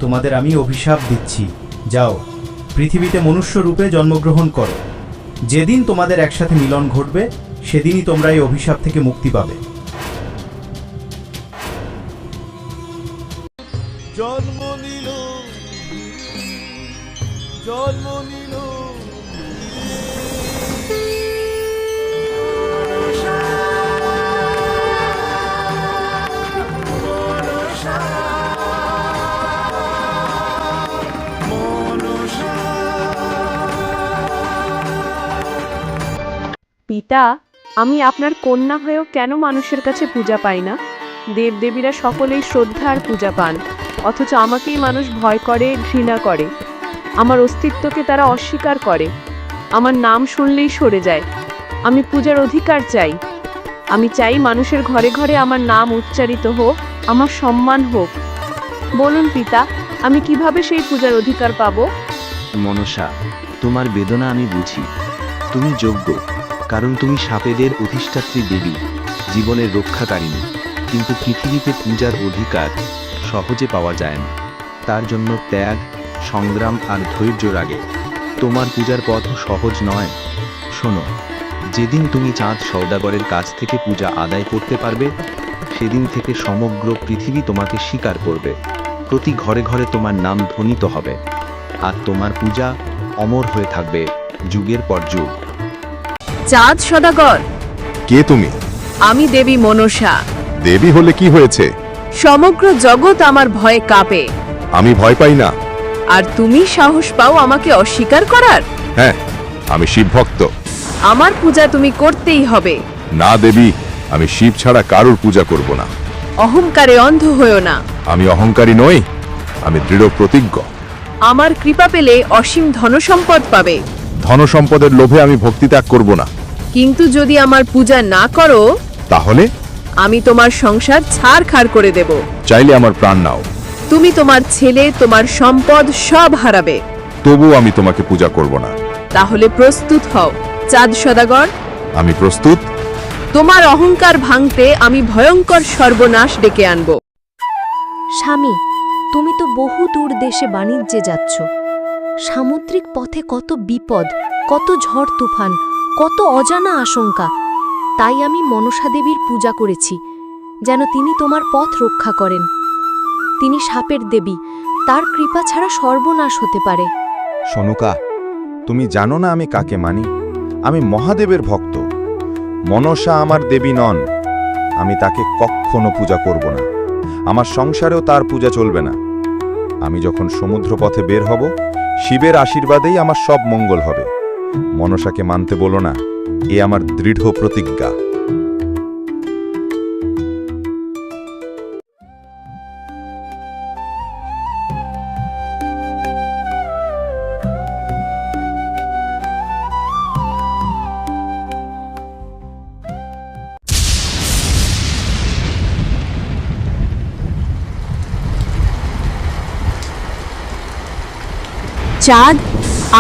তোমাদের আমি অভিশাপ দিচ্ছি, যাও পৃথিবীতে মনুষ্য রূপে জন্মগ্রহণ করো। যেদিন তোমাদের একসাথে মিলন ঘটবে সেদিনই তোমরা এই অভিশাপ থেকে মুক্তি পাবে। জন্ম নিল জন্ম নিল পিতা, আমি আপনার কন্যা হয়েও কেন মানুষের কাছে পূজা পাই না? দেবদেবীরা সকলেই শ্রদ্ধা আর পূজা পান, অথচ আমাকেই মানুষ ভয় করে, ঘৃণা করে। আমার অস্তিত্বকে তারা অস্বীকার করে, আমার নাম শুনলেই সরে যায়। আমি পূজার অধিকার চাই। আমি চাই মানুষের ঘরে ঘরে আমার নাম উচ্চারিত হোক, আমার সম্মান হোক। বলুন পিতা, আমি কিভাবে সেই পূজার অধিকার পাবো? মনসা, তোমার বেদনা আমি বুঝি। তুমি যোগ্য, কারণ তুমি সাপেদের অধিষ্ঠাত্রী দেবী, জীবনের রক্ষাকারিণী। কিন্তু পৃথিবীতে পূজার অধিকার সহজে পাওয়া যায় না। তার জন্য ত্যাগ, সংগ্রাম আর ধৈর্য লাগে। তোমার পূজার পথ সহজ নয়। শোনো, যেদিন তুমি চাঁদ সওদাগরের কাছ থেকে পূজা আদায় করতে পারবে, সেদিন থেকে সমগ্র পৃথিবী তোমাকে স্বীকার করবে। প্রতি ঘরে ঘরে তোমার নাম ধ্বনিত হবে, আর তোমার পূজা অমর হয়ে থাকবে যুগের পর যুগ। চাঁদ সওদাগর, কে তুমি? আমি দেবী মনসা। দেবী হলে কি হয়েছে? সমগ্র জগৎ আমার ভয়ে কাঁপে। আমি ভয় পাই না। আর তুমি সাহস পাও আমাকে অস্বীকার করার? হ্যাঁ, আমি শিব ভক্ত। আমার পূজা তুমি করতেই হবে। না দেবী, আমি শিব ছাড়া কারোর পূজা করব না। অহংকারে অন্ধ হয়েও না। আমি অহংকারী নই, আমি দৃঢ় প্রতিজ্ঞ। আমার কৃপা পেলে অসীম ধনসম্পদ পাবে। ধনসম্পদের লোভে আমি ভক্তি ত্যাগ করব না। কিন্তু যদি আমার পূজা না করো, তাহলে আমি তোমার সংসার ছাড়খাড় করে দেব। চাইলে আমার প্রাণ নাও, তুমি তোমার ছেলে, তোমার সম্পদ সব হারাবে। তবু আমি তোমাকে পূজা করব না। তাহলে প্রস্তুত হও চাঁদ সওদাগর। আমি প্রস্তুত। তোমার অহংকার ভাঙতে আমি ভয়ঙ্কর সর্বনাশ ডেকে আনব। স্বামী, তুমি তো বহু দূর দেশে বাণিজ্যে যাচ্ছ। সামুদ্রিক পথে কত বিপদ, কত ঝড় তুফান, কত অজানা আশঙ্কা। তাই আমি মনসা দেবীর পূজা করেছি, যেন তিনি তোমার পথ রক্ষা করেন। তিনি সাপের দেবী, তার কৃপা ছাড়া সর্বনাশ হতে পারে। সনুকা, তুমি জানো না আমি কাকে মানি? আমি মহাদেবের ভক্ত। মনসা আমার দেবী নন। আমি তাকে কখনো পূজা করব না। আমার সংসারেও তার পূজা চলবে না। আমি যখন সমুদ্র পথে বের হব, শিবের আশীর্বাদেই আমার সব মঙ্গল হবে। মনসাকে মানতে বলো না, এ আমার দৃঢ় প্রতিজ্ঞা। চাঁদ,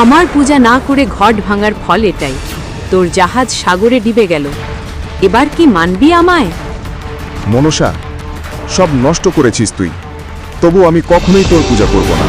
আমার পূজা না করে ঘট ভাঙার ফল এটাই। তোর জাহাজ সাগরে ডুবে গেল। এবার কি মানবি আমায়? মনসা, সব নষ্ট করেছিস তুই, তবু আমি কখনোই তোর পূজা করব না।